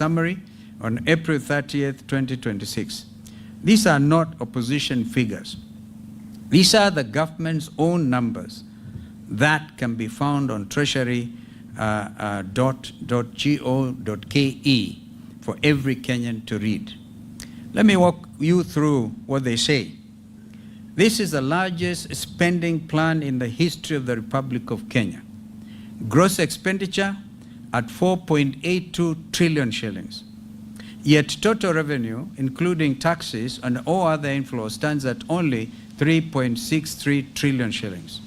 summary on April 30th, 2026. These are not opposition figures. These are the government's own numbers that can be found on treasury.go.ke for every Kenyan to read. Let me walk you through what they say. This is the largest spending plan in the history of the Republic of Kenya. Gross expenditure at 4.82 trillion shillings. Yet total revenue, including taxes and all other inflows, stands at only 3.63 trillion shillings.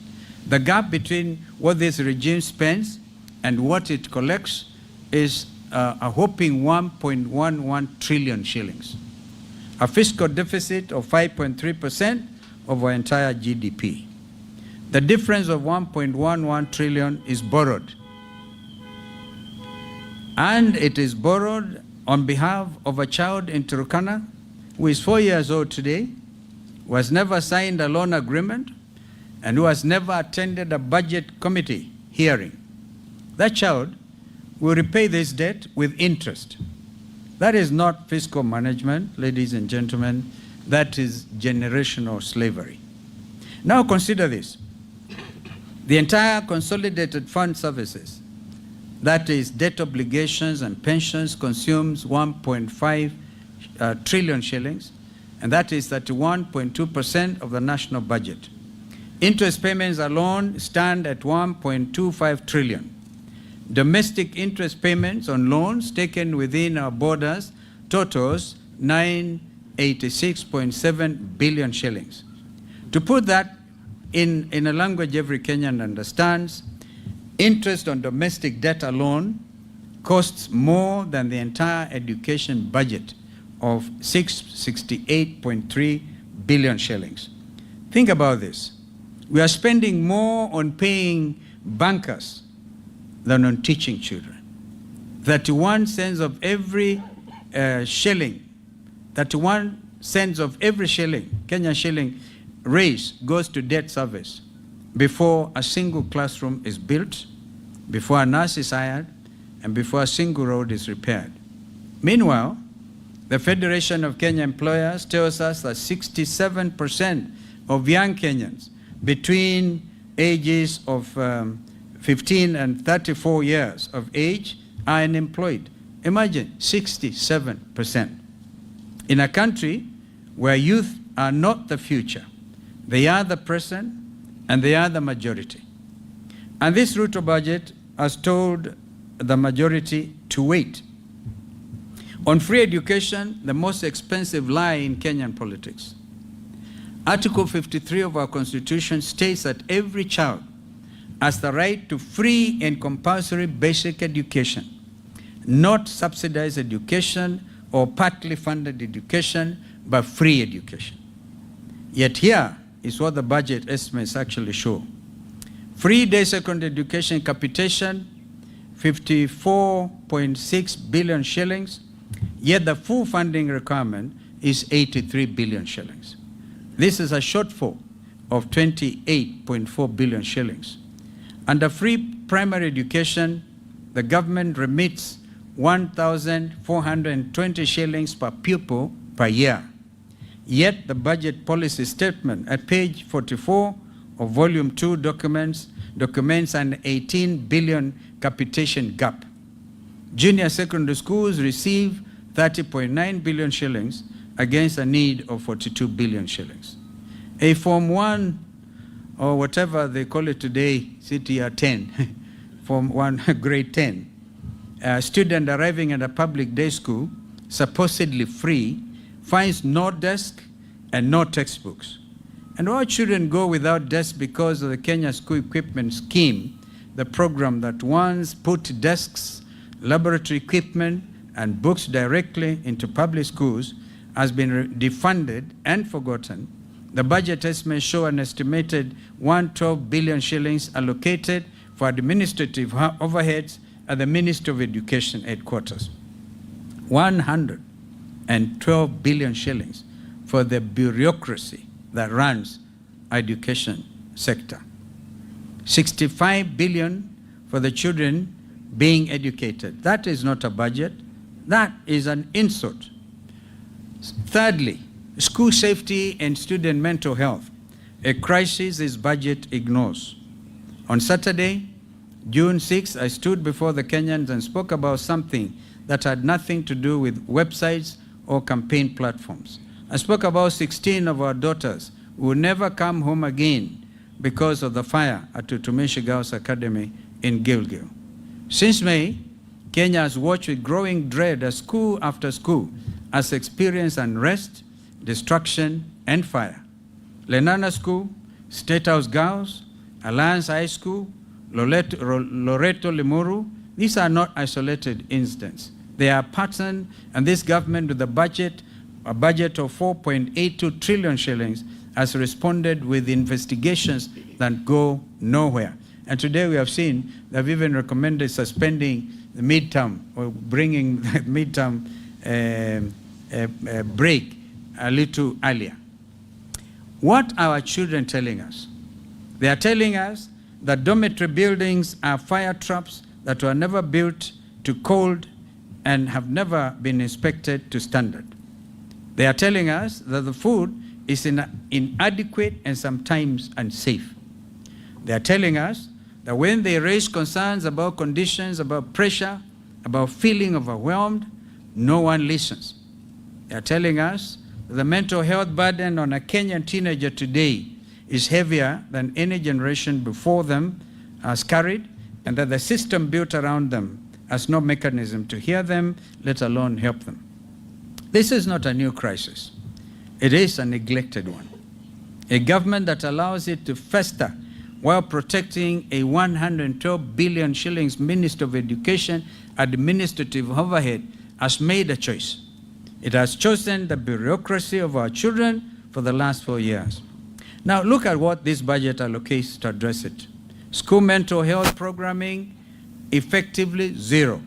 The gap between what this regime spends and what it collects is a whopping 1.11 trillion shillings. A fiscal deficit of 5.3% of our entire GDP. The difference of 1.11 trillion is borrowed. And it is borrowed on behalf of a child in Turkana who is 4 years old today, who has never signed a loan agreement, and who has never attended a budget committee hearing. That child will repay this debt with interest. That is not fiscal management, ladies and gentlemen. That is generational slavery. Now consider this. The entire consolidated fund services, that is debt obligations and pensions, consumes 1.5 trillion shillings, and that is 31.2% of the national budget. Interest payments alone stand at 1.25 trillion. Domestic interest payments on loans taken within our borders totals 986.7 billion shillings. To put that in a language every Kenyan understands, interest on domestic debt alone costs more than the entire education budget of 668.3 billion shillings. Think about this. We are spending more on paying bankers than on teaching children. 31 cents of every shilling, 31 cents of every shilling, Kenyan shilling, raised goes to debt service before a single classroom is built, before a nurse is hired, and before a single road is repaired. Meanwhile, the Federation of Kenya Employers tells us that 67% of young Kenyans between ages of 15 and 34 years of age are unemployed. Imagine, 67%. In a country where youth are not the future, they are the present and they are the majority. And this RUTO budget has told the majority to wait. On free education, the most expensive lie in Kenyan politics. Article 53 of our Constitution states that every child has the right to free and compulsory basic education, not subsidized education or partly funded education, but free education. Yet here is what the budget estimates actually show. Free day secondary education capitation, 54.6 billion shillings, yet the full funding requirement is 83 billion shillings. This is a shortfall of 28.4 billion shillings. Under free primary education, the government remits 1,420 shillings per pupil per year. Yet the budget policy statement at page 44 of volume 2 documents an 18 billion capitation gap. Junior secondary schools receive 30.9 billion shillings against a need of 42 billion shillings. A Form 1, or whatever they call it today, CTR 10, Form 1, grade 10, a student arriving at a public day school, supposedly free, finds no desk and no textbooks. And all children go without desks because of the Kenya School Equipment Scheme, the program that once put desks, laboratory equipment, and books directly into public schools has been defunded and forgotten. The budget estimates show an estimated 112 billion shillings allocated for administrative overheads at the Ministry of Education headquarters. 112 billion shillings for the bureaucracy that runs education sector. 65 billion for the children being educated. That is not a budget. That is an insult. Thirdly, school safety and student mental health, a crisis this budget ignores. On Saturday, June 6, I stood before the Kenyans and spoke about something that had nothing to do with websites or campaign platforms. I spoke about 16 of our daughters who will never come home again because of the fire at Utumishi Girls Academy in Gilgil. Since May, Kenya has watched with growing dread as school after school has experienced unrest, destruction, and fire. Lenana School, State House Girls, Alliance High School, Loreto Limuru, these are not isolated incidents. They are patterned, and this government with a budget of 4.82 trillion shillings has responded with investigations that go nowhere. And today we have seen they've even recommended suspending the midterm or bringing the midterm break a little earlier. What are our children telling us? They are telling us that dormitory buildings are fire traps that were never built to code and have never been inspected to standard. They are telling us that the food is inadequate and sometimes unsafe. They are telling us that when they raise concerns about conditions, about pressure, about feeling overwhelmed, no one listens. They are telling us that the mental health burden on a Kenyan teenager today is heavier than any generation before them has carried, and that the system built around them has no mechanism to hear them, let alone help them. This is not a new crisis. It is a neglected one. A government that allows it to fester while protecting a 112 billion shillings Minister of Education administrative overhead has made a choice. It has chosen the bureaucracy of our children for the last 4 years. Now look at what this budget allocates to address it. School mental health programming, effectively zero.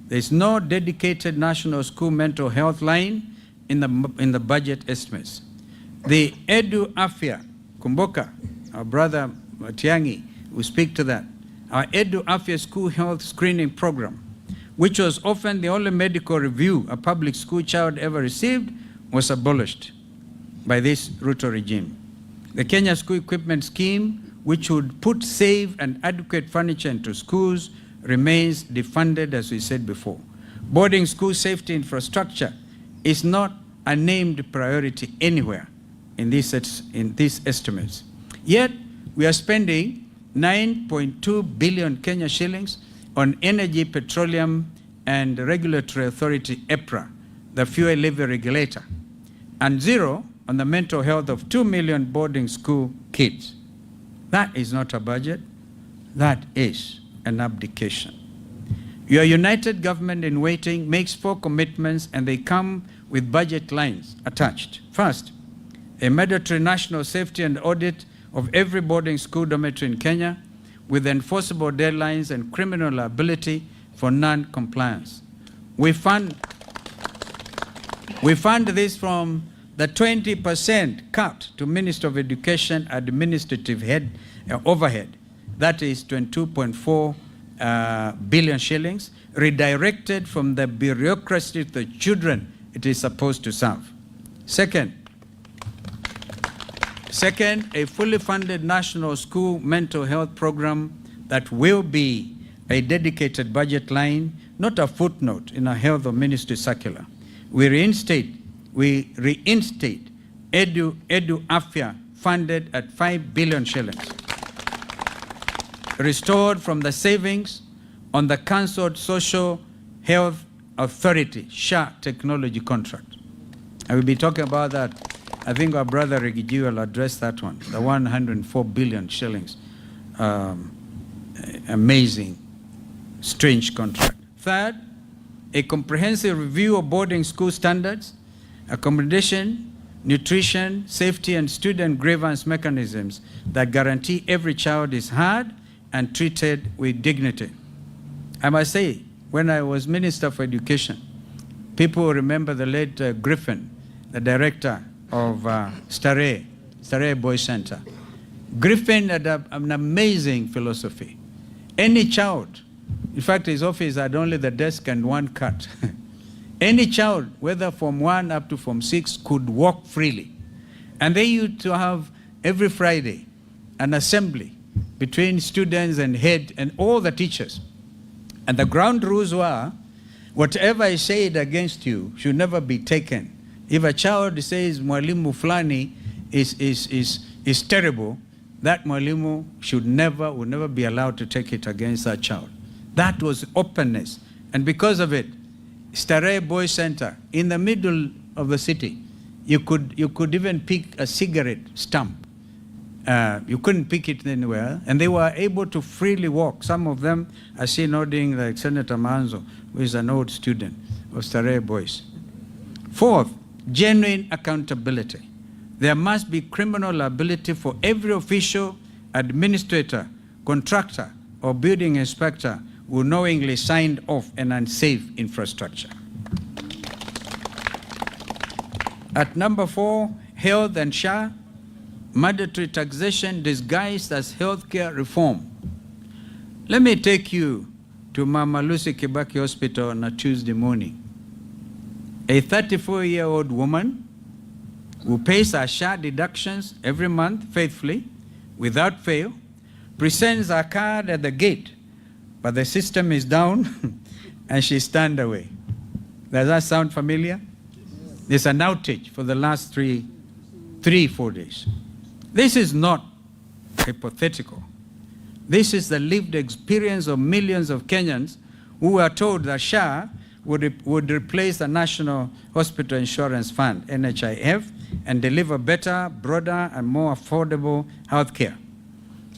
There's no dedicated national school mental health line in the budget estimates. The Edu Afya, Kumboka, our brother Matiangi will speak to that. Our Edu Afya school health screening program, which was often the only medical review a public school child ever received, was abolished by this RUTO regime. The Kenya School Equipment Scheme, which would put safe and adequate furniture into schools, remains defunded, as we said before. Boarding school safety infrastructure is not a named priority anywhere in these estimates. Yet, we are spending 9.2 billion Kenya shillings on Energy, Petroleum and Regulatory Authority, EPRA, the fuel levy regulator, and zero on the mental health of 2 million boarding school kids. That is not a budget. That is an abdication. Your united government in waiting makes 4 commitments, and they come with budget lines attached. First, a mandatory national safety and audit of every boarding school dormitory in Kenya with enforceable deadlines and criminal liability for non-compliance. We fund this from the 20% cut to Minister of Education administrative overhead, that is 22.4 billion shillings, redirected from the bureaucracy to the children it is supposed to serve. Second, a fully funded national school mental health program that will be a dedicated budget line, not a footnote in a health or ministry circular. We reinstate Edu Afya funded at 5 billion shillings, restored from the savings on the cancelled Social Health Authority, SHA technology contract. I will be talking about that. I think our brother Reggie will address that one, the 104 billion shillings. Amazing, strange contract. Third, a comprehensive review of boarding school standards, accommodation, nutrition, safety, and student grievance mechanisms that guarantee every child is heard and treated with dignity. I must say, when I was Minister for Education, people remember the late Griffin, the director of Starehe Boys Center. Griffin had an amazing philosophy. Any child, in fact, his office had only the desk and one cat. Any child, whether from 1 up to from 6, could walk freely. And they used to have every Friday an assembly between students and head and all the teachers. And the ground rules were, whatever is said against you should never be taken. If a child says mwalimu fulani is terrible, that mwalimu would never be allowed to take it against that child. That was openness. And because of it, Starehe Boys Center, in the middle of the city, you could even pick a cigarette stump. You couldn't pick it anywhere, and they were able to freely walk. Some of them I see nodding, like Senator Manzo, who is an old student of Starehe Boys. Fourth, genuine accountability. There must be criminal liability for every official, administrator, contractor, or building inspector who knowingly signed off an unsafe infrastructure. At number 4, health and SHA, mandatory taxation disguised as healthcare reform. Let me take you to Mama Lucy Kibaki Hospital on a Tuesday morning. A 34-year-old woman who pays her SHA deductions every month faithfully, without fail, presents her card at the gate, but the system is down and she's turned away. Does that sound familiar? There's an outage for the last 4 days. This is not hypothetical. This is the lived experience of millions of Kenyans who are told that SHA would replace the National Hospital Insurance Fund, NHIF, and deliver better, broader, and more affordable health care.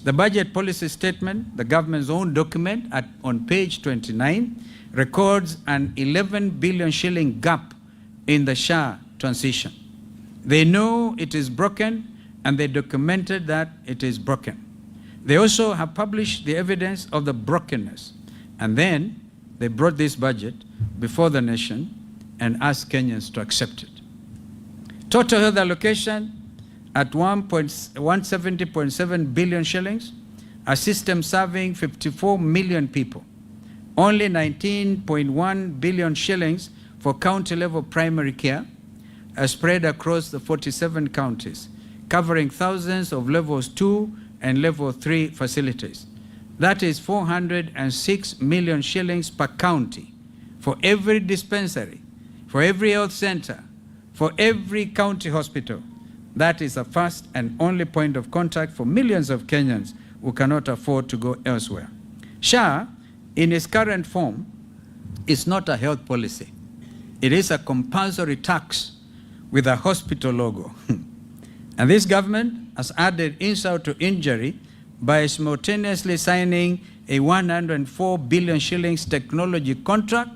The budget policy statement, the government's own document on page 29, records an 11 billion shilling gap in the SHA transition. They know it is broken, and they documented that it is broken. They also have published the evidence of the brokenness. And then they brought this budget before the nation and asked Kenyans to accept it. Total health allocation at 170.7 billion shillings, a system serving 54 million people. Only 19.1 billion shillings for county-level primary care are spread across the 47 counties, covering thousands of levels 2 and level 3 facilities. That is 406 million shillings per county for every dispensary, for every health center, for every county hospital. That is the first and only point of contact for millions of Kenyans who cannot afford to go elsewhere. SHA, in its current form, is not a health policy. It is a compulsory tax with a hospital logo. And this government has added insult to injury by simultaneously signing a 104 billion shillings technology contract.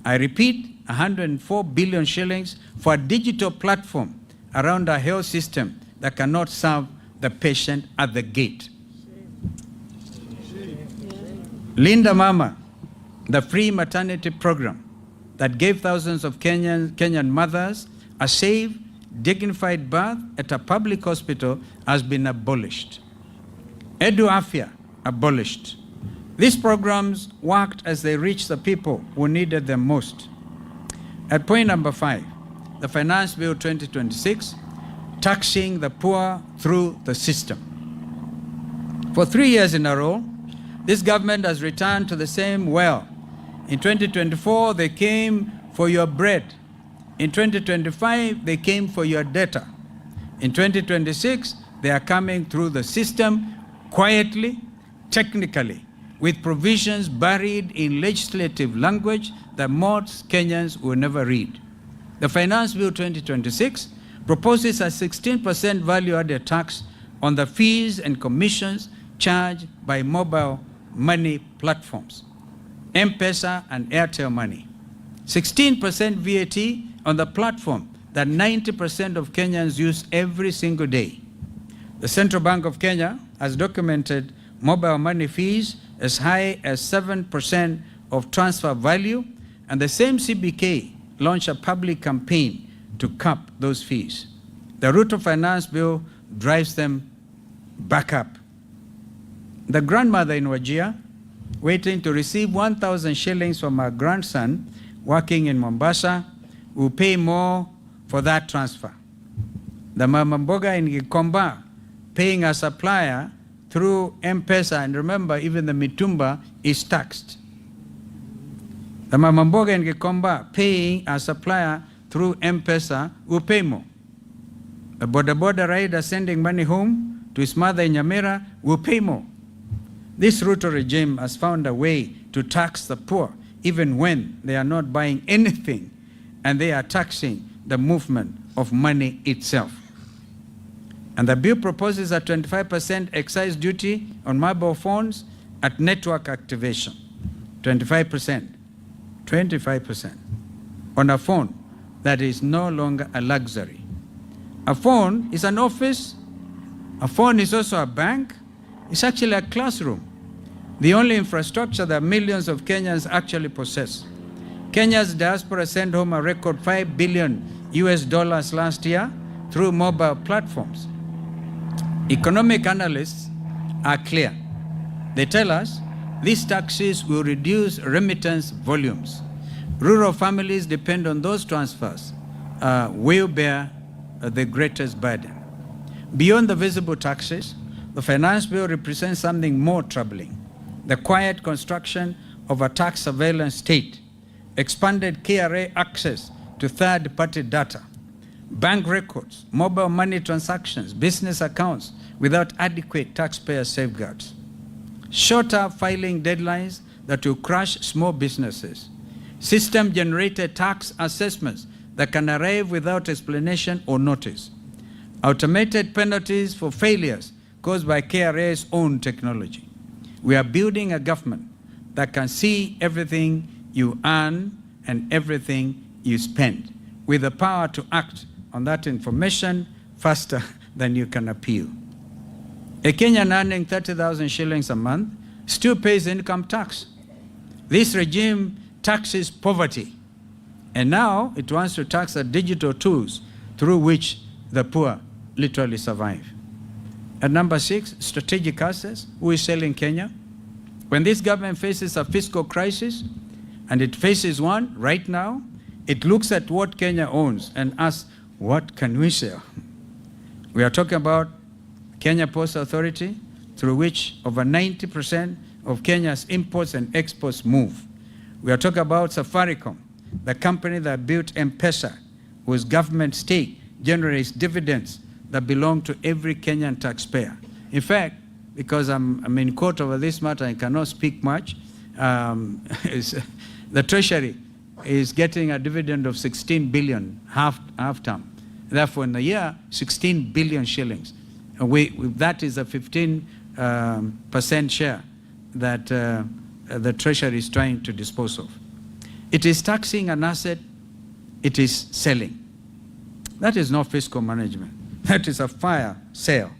I repeat, 104 billion shillings for a digital platform around our health system that cannot serve the patient at the gate. Linda Mama, the free maternity program that gave thousands of Kenyan mothers a safe, dignified birth at a public hospital, has been abolished. Edu Afya, abolished. These programs worked as they reached the people who needed them most. At point number 5, the Finance Bill 2026, taxing the poor through the system. For 3 years in a row, this government has returned to the same well. In 2024, they came for your bread. In 2025, they came for your data. In 2026, they are coming through the system quietly, technically, with provisions buried in legislative language that most Kenyans will never read. The Finance Bill 2026 proposes a 16% value-added tax on the fees and commissions charged by mobile money platforms, M-Pesa and Airtel Money. 16% VAT on the platform that 90% of Kenyans use every single day. The Central Bank of Kenya has documented mobile money fees as high as 7% of transfer value, and the same CBK launched a public campaign to cap those fees. The RUTO finance bill drives them back up. The grandmother in Wajir, waiting to receive 1,000 shillings from her grandson, working in Mombasa will pay more for that transfer. The mama mboga in Gikomba paying a supplier through M-Pesa, and remember, even the mitumba is taxed. The mama mboga in Gikomba paying a supplier through M-Pesa will pay more. A boda rider sending money home to his mother in Nyamira will pay more. This RUTO regime has found a way to tax the poor even when they are not buying anything, and they are taxing the movement of money itself. And the bill proposes a 25% excise duty on mobile phones at network activation. 25%. 25% on a phone that is no longer a luxury. A phone is an office. A phone is also a bank. It's actually a classroom. The only infrastructure that millions of Kenyans actually possess. Kenya's diaspora sent home a record $5 billion last year through mobile platforms. Economic analysts are clear. They tell us these taxes will reduce remittance volumes. Rural families depend on those transfers, will bear the greatest burden. Beyond the visible taxes, the finance bill represents something more troubling: the quiet construction of a tax surveillance state, expanded KRA access to third-party data, bank records, mobile money transactions, business accounts without adequate taxpayer safeguards, shorter filing deadlines that will crush small businesses, system-generated tax assessments that can arrive without explanation or notice, automated penalties for failures caused by KRA's own technology. We are building a government that can see everything you earn and everything you spend, with the power to act on that information faster than you can appeal. A Kenyan earning 30,000 shillings a month still pays income tax. This regime taxes poverty, and now it wants to tax the digital tools through which the poor literally survive. At number 6, strategic assets. Who is selling Kenya? When this government faces a fiscal crisis, and it faces one right now, it looks at what Kenya owns and asks, what can we sell? We are talking about Kenya Post Authority, through which over 90% of Kenya's imports and exports move. We are talking about Safaricom, the company that built M-Pesa, whose government stake generates dividends that belong to every Kenyan taxpayer. In fact, because I'm in court over this matter, I cannot speak much, the Treasury is getting a dividend of 16 billion half term. Therefore, in the year, 16 billion shillings. That is a 15% share that the Treasury is trying to dispose of. It is taxing an asset it is selling. That is not fiscal management. That is a fire sale.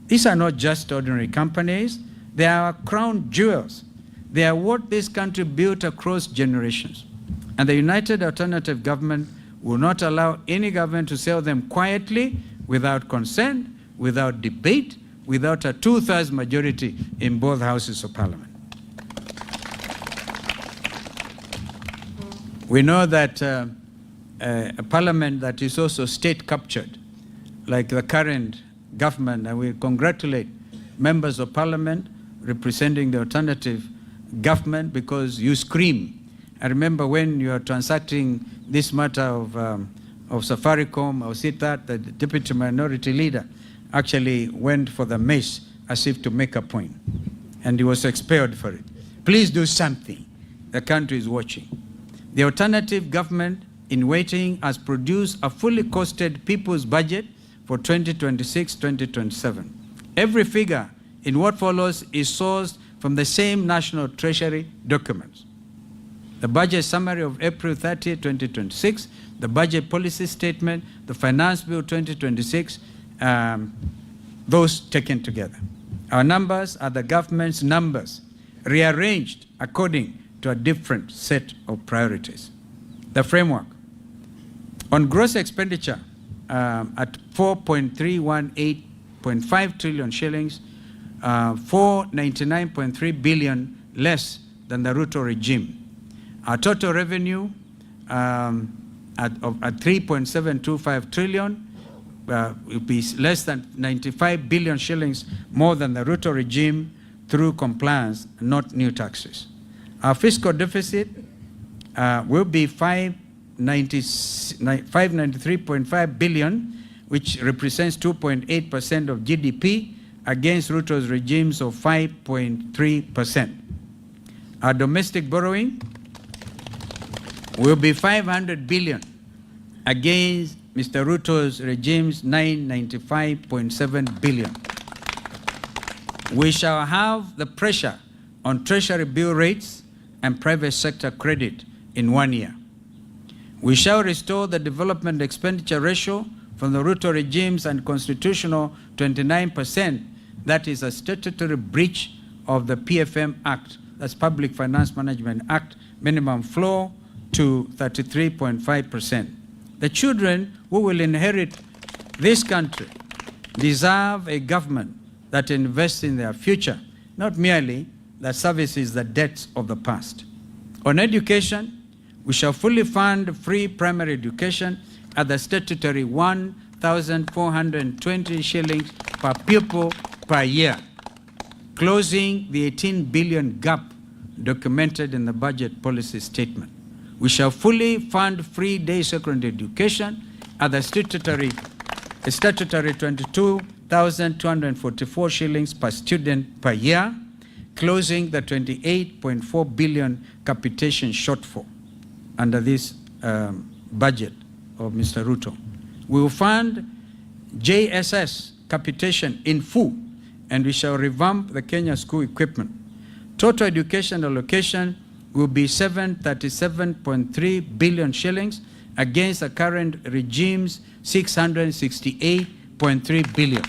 These are not just ordinary companies. They are crown jewels. They are what this country built across generations. And the United Alternative Government will not allow any government to sell them quietly, without consent, without debate, without a 2/3 majority in both houses of parliament. We know that a parliament that is also state captured, like the current government, and we congratulate members of parliament representing the alternative government, because you scream. I remember when you are transacting this matter of Safaricom, or Sitat, the deputy minority leader actually went for the mace as if to make a point, and he was expelled for it. Please do something. The country is watching. The alternative government in waiting has produced a fully costed people's budget for 2026-2027. Every figure in what follows is sourced from the same National Treasury documents. The budget summary of April 30, 2026, the budget policy statement, the finance bill 2026, those taken together. Our numbers are the government's numbers, rearranged according to a different set of priorities. The framework. On gross expenditure at 4.318.5 trillion shillings, 499.3 billion less than the RUTO regime. Our total revenue at 3.725 trillion will be less than 95 billion shillings more than the RUTO regime through compliance, not new taxes. Our fiscal deficit will be 593.5 billion, which represents 2.8% of GDP against RUTO's regimes of 5.3%. Our domestic borrowing will be 500 billion against Mr. RUTO's regime's 995.7 billion. We shall have the pressure on treasury bill rates and private sector credit in 1 year. We shall restore the development expenditure ratio from the RUTO regime's unconstitutional 29%, that is a statutory breach of the PFM Act, that's Public Finance Management Act, minimum floor, to 33.5%. The children who will inherit this country deserve a government that invests in their future, not merely that services the debts of the past. On education, we shall fully fund free primary education at the statutory 1,420 shillings per pupil per year, closing the 18 billion gap documented in the budget policy statement. We shall fully fund free day secondary education at the statutory 22,244 shillings per student per year, closing the 28.4 billion capitation shortfall under this budget of Mr. RUTO. We will fund JSS capitation in full, and we shall revamp the Kenya school equipment. Total education allocation will be 737.3 billion shillings against the current regime's 668.3 billion.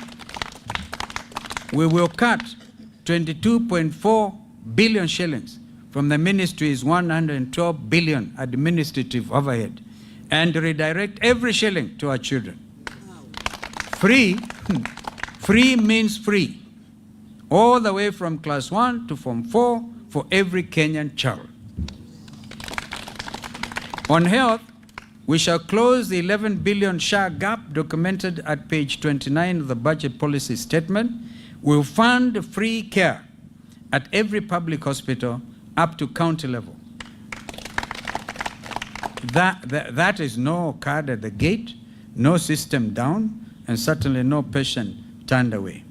We will cut 22.4 billion shillings from the ministry's 112 billion administrative overhead and redirect every shilling to our children. Free means free, all the way from class 1 to form 4 for every Kenyan child. On health, we shall close the 11 billion SHA gap documented at page 29 of the budget policy statement. We'll fund free care at every public hospital up to county level. That is no card at the gate, no system down, and certainly no patient turned away.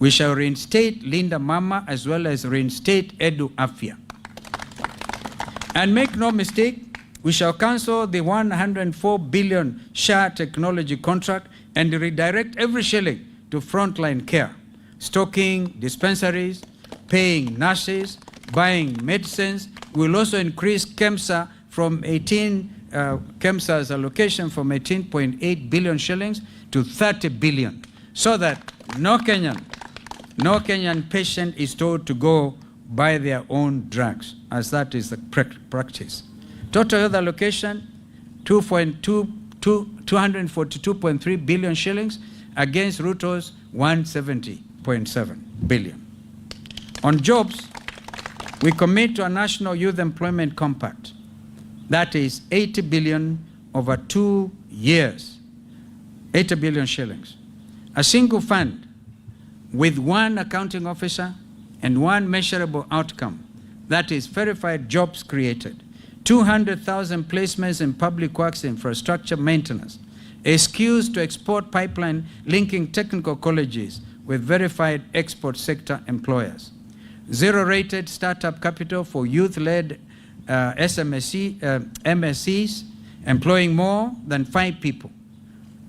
We shall reinstate Linda Mama as well as reinstate Edu Afya. And make no mistake, we shall cancel the 104 billion SHA technology contract and redirect every shilling to frontline care, stocking dispensaries, paying nurses, buying medicines. We'll also increase KEMSA from KEMSA's allocation from 18.8 billion shillings to 30 billion, so that no Kenyan patient is told to go buy their own drugs, as that is the practice. Total health allocation, 242.3 billion shillings against RUTO's 170.7 billion. On jobs, we commit to a national youth employment compact. That is 80 billion over 2 years, 80 billion shillings. A single fund with one accounting officer and one measurable outcome, that is verified jobs created. 200,000 placements in public works infrastructure maintenance, a skills to export pipeline linking technical colleges with verified export sector employers. Zero-rated startup capital for youth-led MSCs employing more than 5 people.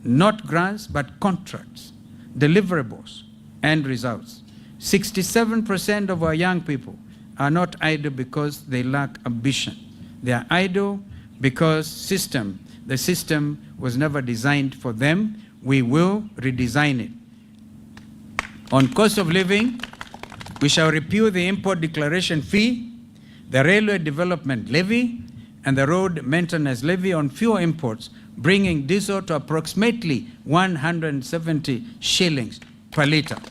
Not grants, but contracts, deliverables, and results. 67% of our young people are not idle because they lack ambition. They are idle because the system was never designed for them. We will redesign it. On cost of living, we shall repeal the import declaration fee, the railway development levy, and the road maintenance levy on fuel imports, bringing diesel to approximately 170 shillings per litre.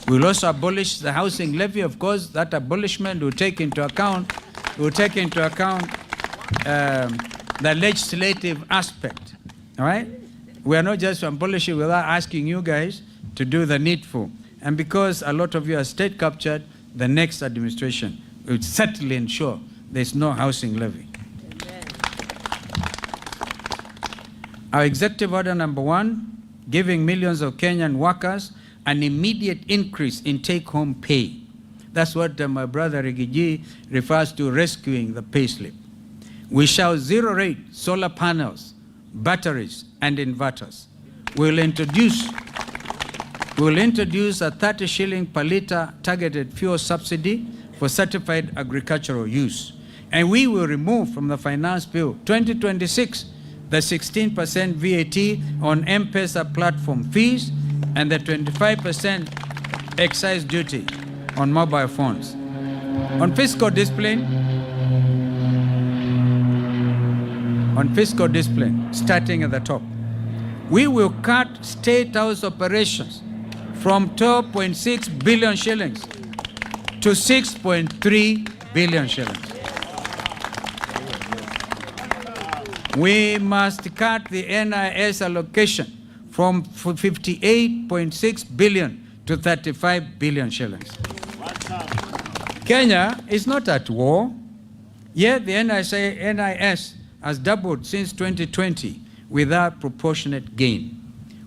We will also abolish the housing levy. Of course, that abolishment will take into account we'll take into account the legislative aspect. All right? We are not just abolishing without asking you guys to do the needful. And because a lot of you are state captured, the next administration will certainly ensure there's no housing levy. Amen. Our executive order number 1, giving millions of Kenyan workers an immediate increase in take-home pay. That's what my brother Rigiji refers to rescuing the payslip. We shall zero-rate solar panels, batteries, and inverters. We'll introduce a 30 shilling per litre targeted fuel subsidy for certified agricultural use. And we will remove from the Finance Bill 2026 the 16% VAT on M-Pesa platform fees and the 25% excise duty on mobile phones. On fiscal discipline, starting at the top, we will cut State House operations from 12.6 billion shillings to 6.3 billion shillings. We must cut the NIS allocation from 58.6 billion to 35 billion shillings. Kenya is not at war, yet the NIS has doubled since 2020 without proportionate gain.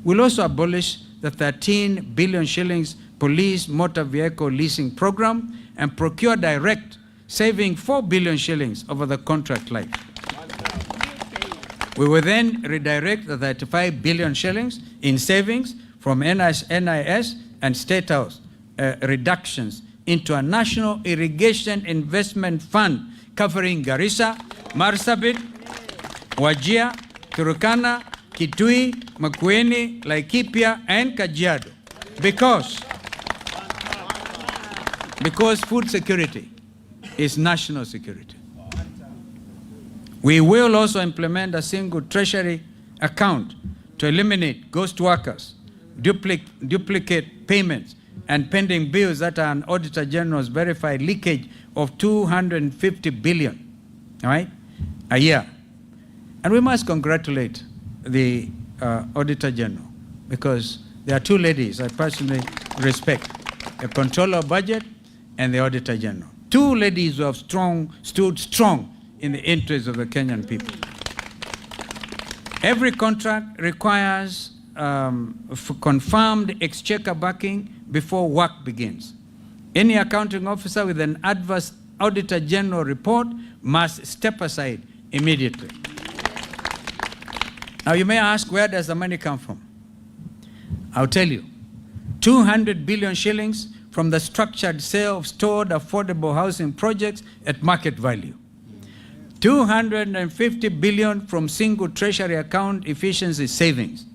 We'll also abolish the 13 billion shillings police motor vehicle leasing program and procure direct, saving 4 billion shillings over the contract life. We will then redirect the 35 billion shillings in savings from NIS and State House reductions into a national irrigation investment fund covering Garissa, Marsabit, Wajir, Turkana, Kitui, Makueni, Laikipia, and Kajiado. Because food security is national security. We will also implement a single treasury account to eliminate ghost workers, duplicate payments, and pending bills that are an Auditor General's verified leakage of 250 billion, all right, a year. And we must congratulate the Auditor General, because there are two ladies I personally respect, the Controller of Budget and the Auditor General. Two ladies who have stood strong in the interests of the Kenyan people. Every contract requires confirmed exchequer backing before work begins. Any accounting officer with an adverse Auditor General report must step aside immediately. Now you may ask, where does the money come from? I'll tell you. 200 billion shillings from the structured sale of stored affordable housing projects at market value. 250 billion from single treasury account efficiency savings.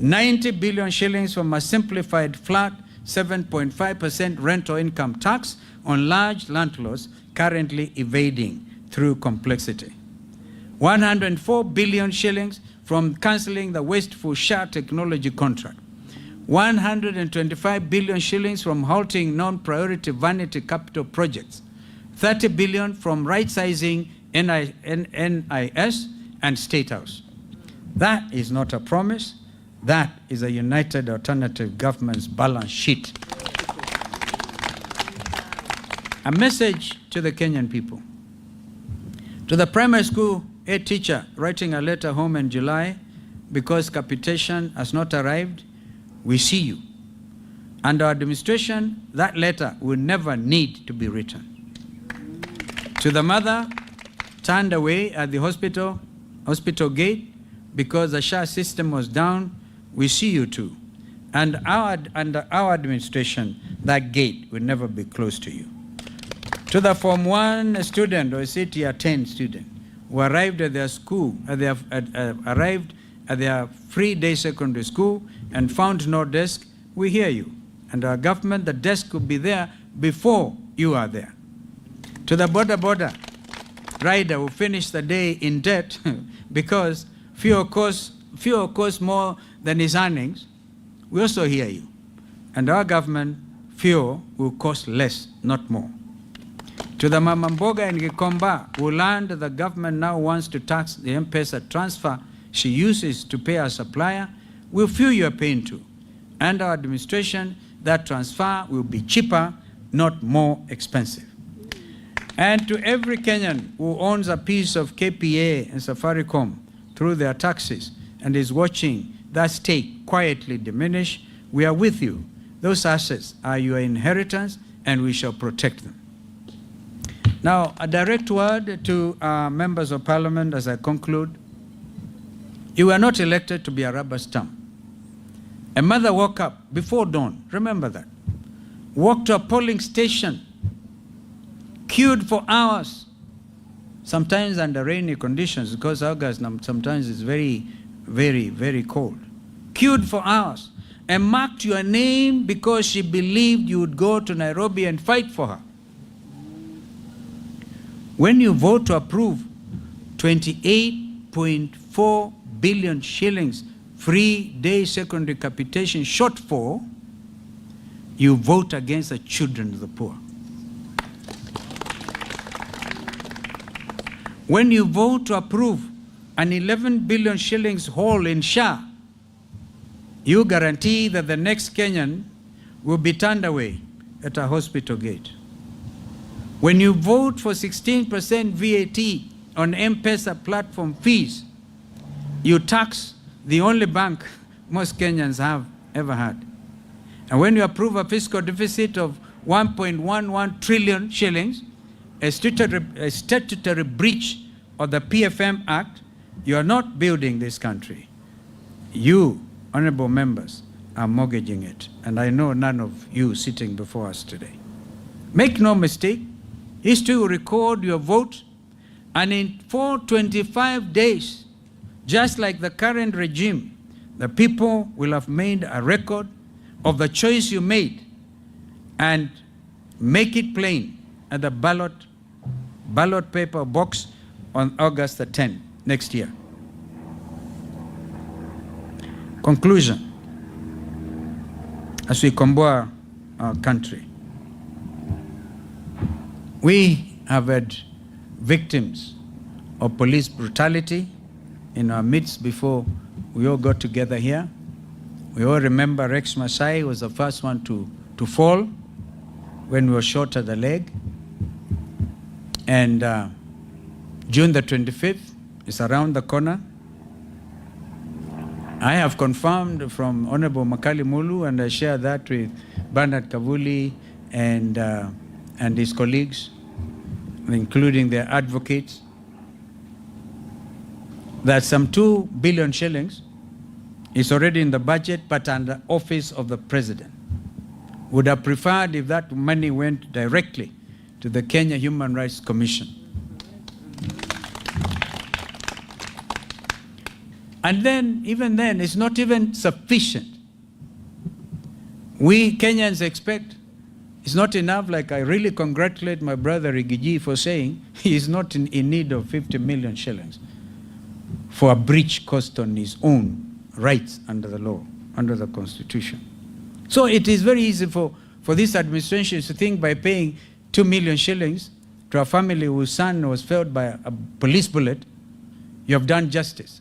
90 billion shillings from a simplified flat 7.5% rental income tax on large landlords currently evading through complexity. 104 billion shillings from cancelling the wasteful SHA technology contract. 125 billion shillings from halting non-priority vanity capital projects. 30 billion from right-sizing NIS and State House. That is not a promise. That is a United Alternative Government's balance sheet. A message to the Kenyan people. To the primary school head teacher writing a letter home in July because capitation has not arrived, we see you. Under our administration, that letter will never need to be written. To the mother turned away at the hospital gate because the SHA system was down, we see you too. And under our administration, that gate will never be closed to you. To the Form 1 student or CTR 10 student who arrived at their school, arrived at their free day secondary school and found no desk, we hear you. And our government, the desk will be there before you are there. To the border rider who finished the day in debt because fuel costs more than his earnings, we also hear you. And our government, fuel will cost less, not more. To the Mama Mboga in Gikomba, who learned the government now wants to tax the M-Pesa transfer she uses to pay her supplier, we'll feel your pain too. Under our administration, that transfer will be cheaper, not more expensive. And to every Kenyan who owns a piece of KPA and Safaricom through their taxes and is watching that stake quietly diminish, we are with you. Those assets are your inheritance, and we shall protect them. Now, a direct word to members of parliament as I conclude. You were not elected to be a rubber stamp. A mother woke up before dawn, remember that, walked to a polling station, queued for hours, sometimes under rainy conditions, because August sometimes is very, very, very cold. Queued for hours and marked your name because she believed you would go to Nairobi and fight for her. When you vote to approve 28.4 billion shillings free day secondary capitation shortfall, you vote against the children of the poor. When you vote to approve an 11 billion shillings haul in SHA, you guarantee that the next Kenyan will be turned away at a hospital gate. When you vote for 16% VAT on M-Pesa platform fees, you tax the only bank most Kenyans have ever had. And when you approve a fiscal deficit of 1.11 trillion shillings, a statutory breach of the PFM Act, you are not building this country. You, honorable members, are mortgaging it. And I know none of you sitting before us today. Make no mistake, history will record your vote, and in 425 days, just like the current regime, the people will have made a record of the choice you made and make it plain at the ballot paper box on August the 10th next year. Conclusion, as we comboa our country, we have had victims of police brutality in our midst before we all got together here. We all remember Rex Masai was the first one to fall when we were shot at the leg. And June the 25th is around the corner. I have confirmed from Honorable Makali Mulu, and I share that with Bernard Kavuli and his colleagues, including their advocates, that some 2 billion shillings is already in the budget, but under office of the president. Would have preferred if that money went directly to the Kenya Human Rights Commission. And then, even then, it's not even sufficient. We Kenyans expect it's not enough. Like, I really congratulate my brother Rigiji for saying he is not in need of 50 million shillings for a breach caused on his own rights under the law, under the Constitution. So it is very easy for this administration to think by paying 2 million shillings to a family whose son was felled by a police bullet, you have done justice.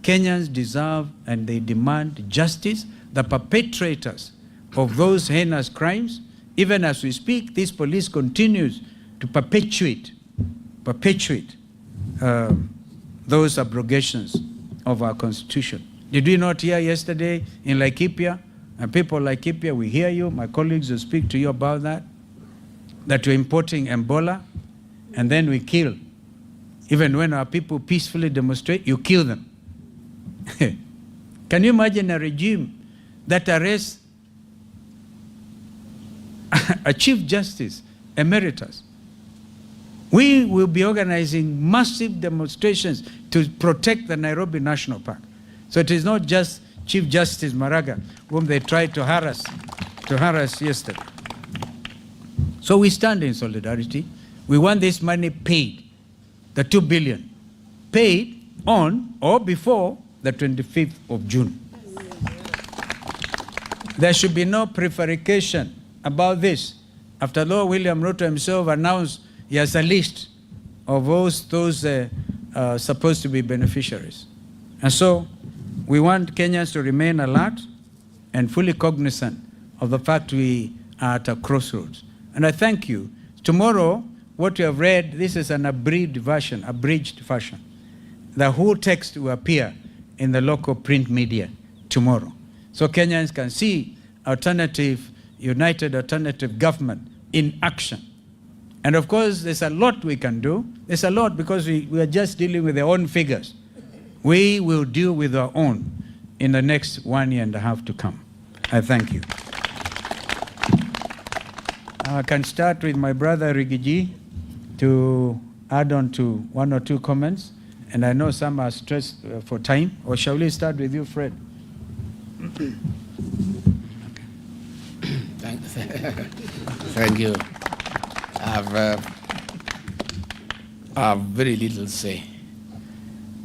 Kenyans deserve and they demand justice. The perpetrators of those heinous crimes, even as we speak, this police continues to perpetuate those abrogations of our Constitution. Did we not hear yesterday in Laikipia, and people like Laikipia, we hear you, my colleagues will speak to you about that we're importing Ebola, and then we kill. Even when our people peacefully demonstrate, you kill them. Can you imagine a regime that arrests a Chief Justice Emeritus? We will be organizing massive demonstrations to protect the Nairobi National Park. So it is not just Chief Justice Maraga, whom they tried to harass yesterday. So we stand in solidarity. We want this money paid, the 2 billion, paid on or before the 25th of June. There should be no prevarication about this. After all, William RUTO himself announced he has a list of those supposed to be beneficiaries. And so we want Kenyans to remain alert and fully cognizant of the fact we are at a crossroads. And I thank you. Tomorrow, what you have read, this is an abridged version. The whole text will appear in the local print media tomorrow. So Kenyans can see united alternative government in action. And of course, there's a lot we can do. There's a lot because we are just dealing with their own figures. We will deal with our own in the next 1.5 years to come. I thank you. I can start with my brother Rigiji to add on to 1 or 2 comments. And I know some are stressed for time. Or shall we start with you, Fred? Thank you. I have very little to say.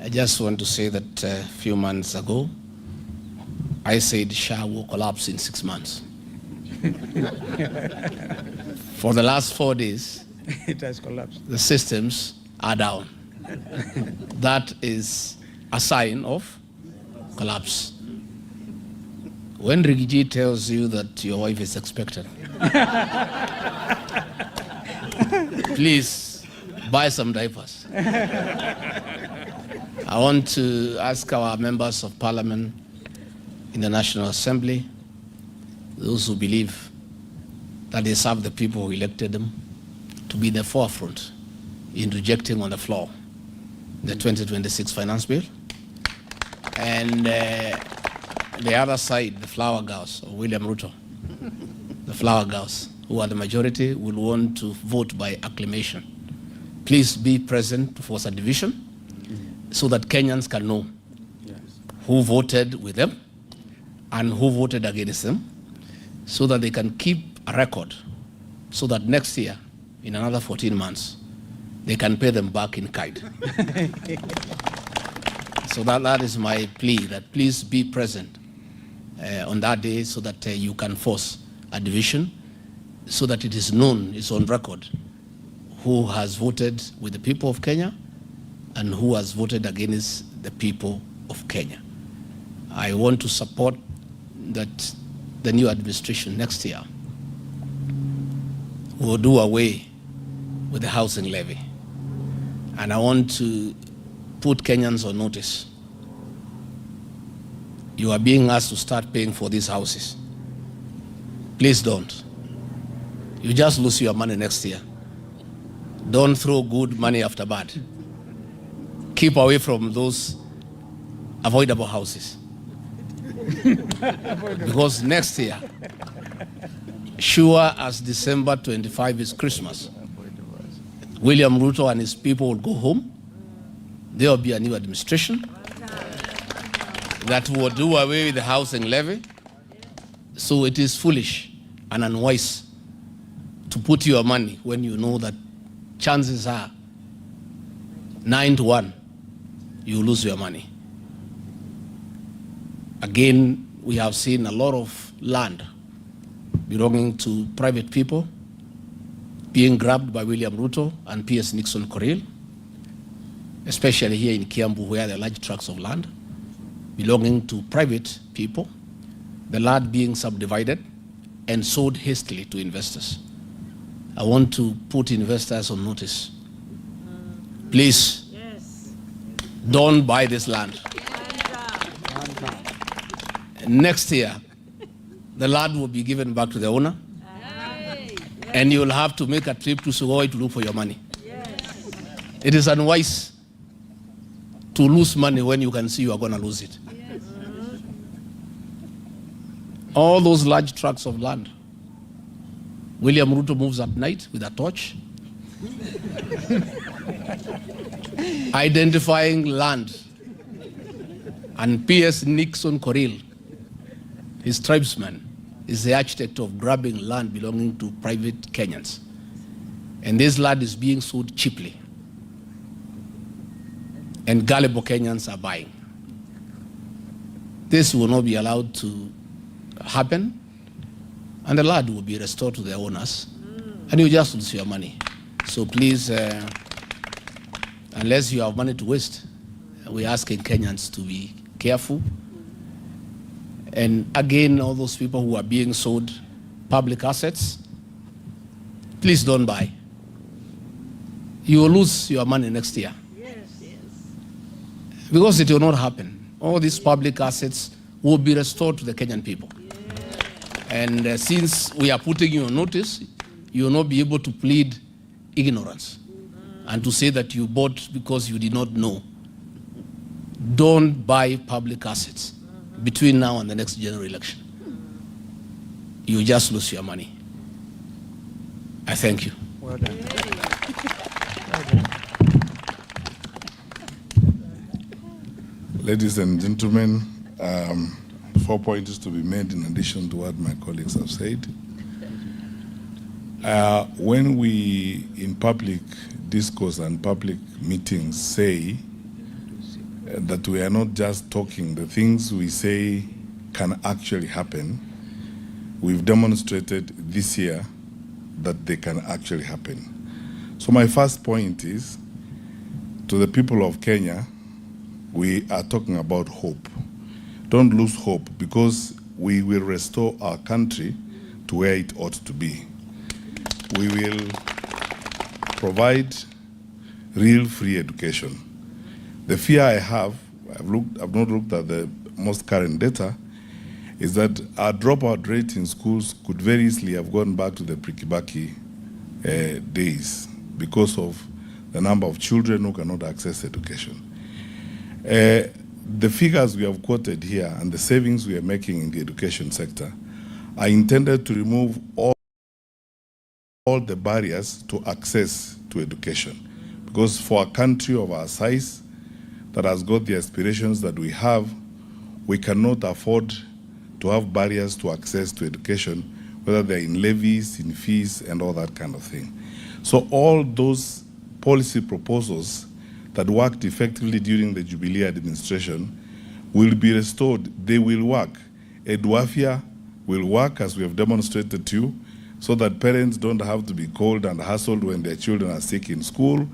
I just want to say that a few months ago, I said SHA will collapse in 6 months. For the last 4 days, it has collapsed. The systems are down. That is a sign of collapse. When Rigiji tells you that your wife is expectant, please buy some diapers. I want to ask our members of parliament in the National Assembly, those who believe that they serve the people who elected them, to be in the forefront in rejecting on the floor the 2026 finance bill. And the other side, the flower girls, or William Ruto, the flower girls, who are the majority, will want to vote by acclamation. Please be present to force a division so that Kenyans can know who voted with them and who voted against them, so that they can keep a record, so that next year, in another 14 months, they can pay them back in kind. So that is my plea, that please be present on that day so that you can force a division, so that it is known, it's on record, who has voted with the people of Kenya and who has voted against the people of Kenya. I want to support that the new administration next year will do away with the housing levy. And I want to put Kenyans on notice. You are being asked to start paying for these houses. Please don't. You just lose your money next year. Don't throw good money after bad. Keep away from those avoidable houses. Because next year, sure as December 25 is Christmas, William Ruto and his people will go home. There will be a new administration that will do away with the housing levy. So it is foolish and unwise to put your money when you know that chances are 9 to 1 you lose your money. Again, we have seen a lot of land belonging to private people being grabbed by William Ruto and P.S. Nixon Koril, especially here in Kiambu, where there are large tracts of land belonging to private people, the land being subdivided and sold hastily to investors. I want to put investors on notice. Please, don't buy this land. Next year, the land will be given back to the owner, and you will have to make a trip to Sugoi to look for your money. It is unwise to lose money when you can see you are going to lose it. All those large tracts of land, William Ruto moves at night with a torch, identifying land, and P.S. Nixon Koril, his tribesman, is the architect of grabbing land belonging to private Kenyans. And this land is being sold cheaply. And gullible Kenyans are buying. This will not be allowed to happen, and the land will be restored to the owners, and you just lose your money. So please, unless you have money to waste, we're asking Kenyans to be careful. And again, all those people who are being sold public assets, please don't buy. You will lose your money next year. Yes. Because it will not happen. All these public assets will be restored to the Kenyan people. And since we are putting you on notice, you will not be able to plead ignorance and to say that you bought because you did not know. Don't buy public assets between now and the next general election. You just lose your money. I thank you. Well done. Ladies and gentlemen, 4 points to be made in addition to what my colleagues have said. When we, in public discourse and public meetings, say that we are not just talking, the things we say can actually happen, we've demonstrated this year that they can actually happen. So my first point is, to the people of Kenya, we are talking about hope. Don't lose hope, because we will restore our country to where it ought to be. We will provide real free education. The fear I have, I've not looked at the most current data, is that our dropout rate in schools could very easily have gone back to the pre-Kibaki days because of the number of children who cannot access education. The figures we have quoted here and the savings we are making in the education sector are intended to remove all the barriers to access to education. Because for a country of our size that has got the aspirations that we have, we cannot afford to have barriers to access to education, whether they're in levies, in fees, and all that kind of thing. So all those policy proposals that worked effectively during the Jubilee administration will be restored. They will work. Edwafia will work, as we have demonstrated to you, so that parents don't have to be called and hassled when their children are sick in school.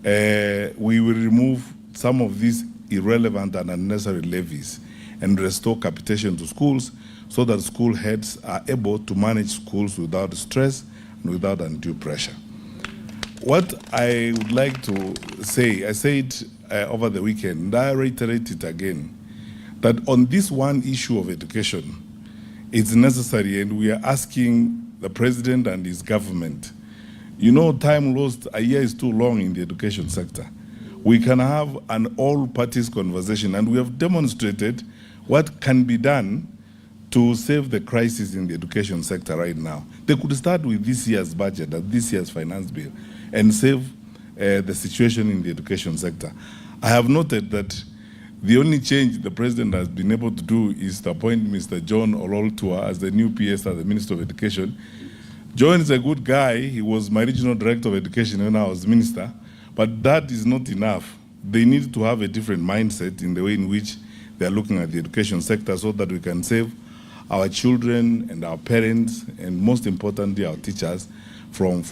We will remove some of these irrelevant and unnecessary levies and restore capitation to schools so that school heads are able to manage schools without stress and without undue pressure. What I would like to say, I said over the weekend, and I reiterate it again, that on this one issue of education, it's necessary, and we are asking the president and his government. You know, time lost, a year is too long in the education sector. We can have an all-parties conversation, and we have demonstrated what can be done to save the crisis in the education sector right now. They could start with this year's budget and this year's finance bill and save the situation in the education sector. I have noted that the only change the president has been able to do is to appoint Mr. John Ololtua as the new PS as the Minister of Education. John is a good guy. He was my regional director of education when I was minister, but that is not enough. They need to have a different mindset in the way in which they are looking at the education sector so that we can save our children and our parents, and most importantly, our teachers from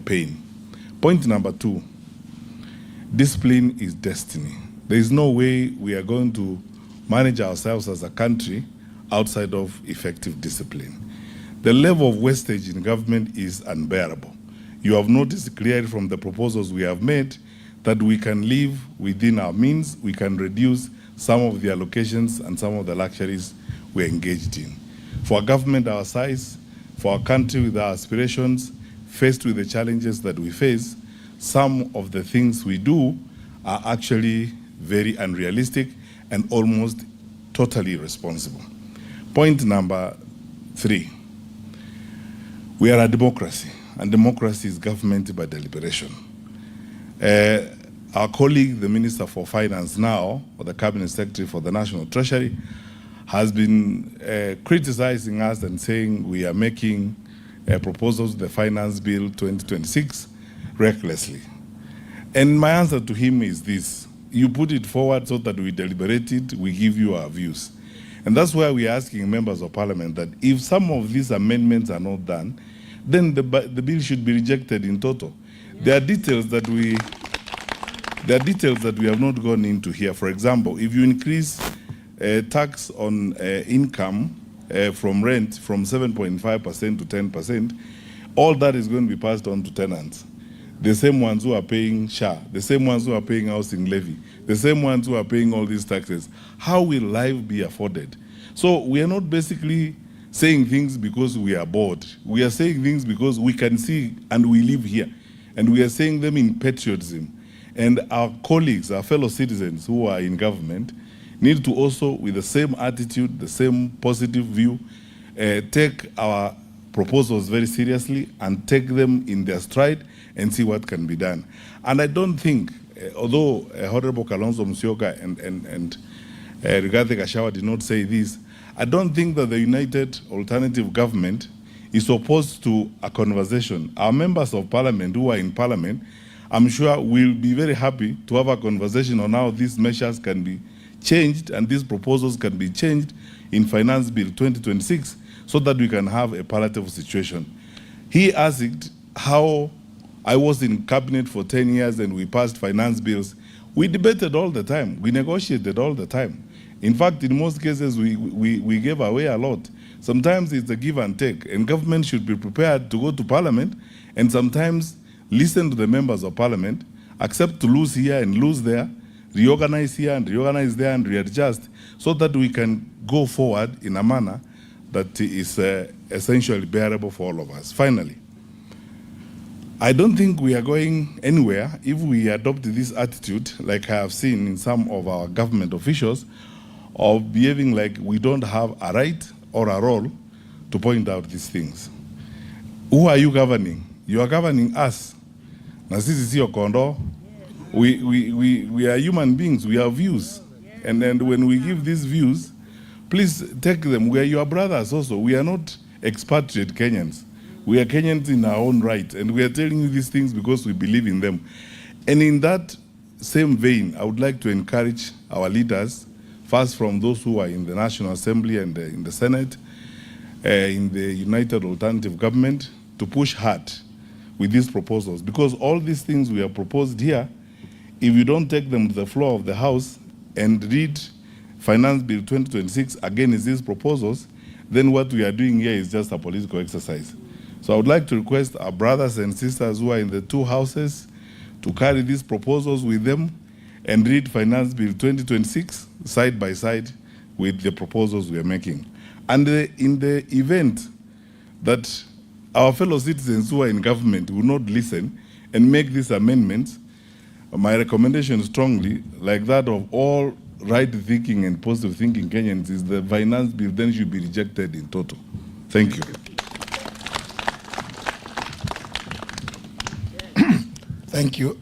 pain. Point number 2, discipline is destiny. There is no way we are going to manage ourselves as a country outside of effective discipline. The level of wastage in government is unbearable. You have noticed clearly from the proposals we have made that we can live within our means, we can reduce some of the allocations and some of the luxuries we're engaged in. For a government our size, for a country with our aspirations, faced with the challenges that we face, some of the things we do are actually very unrealistic and almost totally irresponsible. Point number 3, we are a democracy, and democracy is government by deliberation. Our colleague, the Minister for Finance now, or the Cabinet Secretary for the National Treasury, has been criticizing us and saying we are making proposals to the Finance Bill 2026 recklessly. And my answer to him is this: you put it forward so that we deliberate it, we give you our views. And that's why we are asking members of parliament that if some of these amendments are not done, then the bill should be rejected in total. There are details that we have not gone into here. For example, if you increase tax on income from rent from 7.5% to 10%, all that is going to be passed on to tenants. The same ones who are paying SHA, the same ones who are paying housing levy, the same ones who are paying all these taxes. How will life be afforded? So we are not basically saying things because we are bored. We are saying things because we can see and we live here. And we are saying them in patriotism. And our colleagues, our fellow citizens who are in government, need to also, with the same attitude, the same positive view, take our proposals very seriously and take them in their stride and see what can be done. And I don't think, although Honorable Kalonzo Musyoka and Rigathi Gachagua did not say this, I don't think that the United Alternative Government is opposed to a conversation. Our members of parliament who are in parliament, I'm sure will be very happy to have a conversation on how these measures can be changed and these proposals can be changed in Finance Bill 2026 so that we can have a palatable situation. He asked how I was in cabinet for 10 years and we passed finance bills. We debated all the time. We negotiated all the time. In fact, in most cases, we gave away a lot. Sometimes it's a give and take, and government should be prepared to go to parliament and sometimes listen to the members of parliament, accept to lose here and lose there, reorganize here and reorganize there and readjust so that we can go forward in a manner that is essentially bearable for all of us. Finally, I don't think we are going anywhere if we adopt this attitude, like I have seen in some of our government officials, of behaving like we don't have a right or a role to point out these things. Who are you governing? You are governing us. Na sisi sio kondoo. We are human beings. We have views. And then when we give these views, please take them. We are your brothers also. We are not expatriate Kenyans. We are Kenyans in our own right. And we are telling you these things because we believe in them. And in that same vein, I would like to encourage our leaders, first from those who are in the National Assembly and in the Senate, in the United Alternative Government, to push hard with these proposals. Because all these things we have proposed here, if you don't take them to the floor of the House and read Finance Bill 2026 against these proposals, then what we are doing here is just a political exercise. So I would like to request our brothers and sisters who are in the two houses to carry these proposals with them and read Finance Bill 2026 side by side with the proposals we are making. And in the event that our fellow citizens who are in government will not listen and make these amendments, my recommendation strongly, like that of all right-thinking and positive-thinking Kenyans, is the Finance Bill then should be rejected in total. Thank you. Thank you.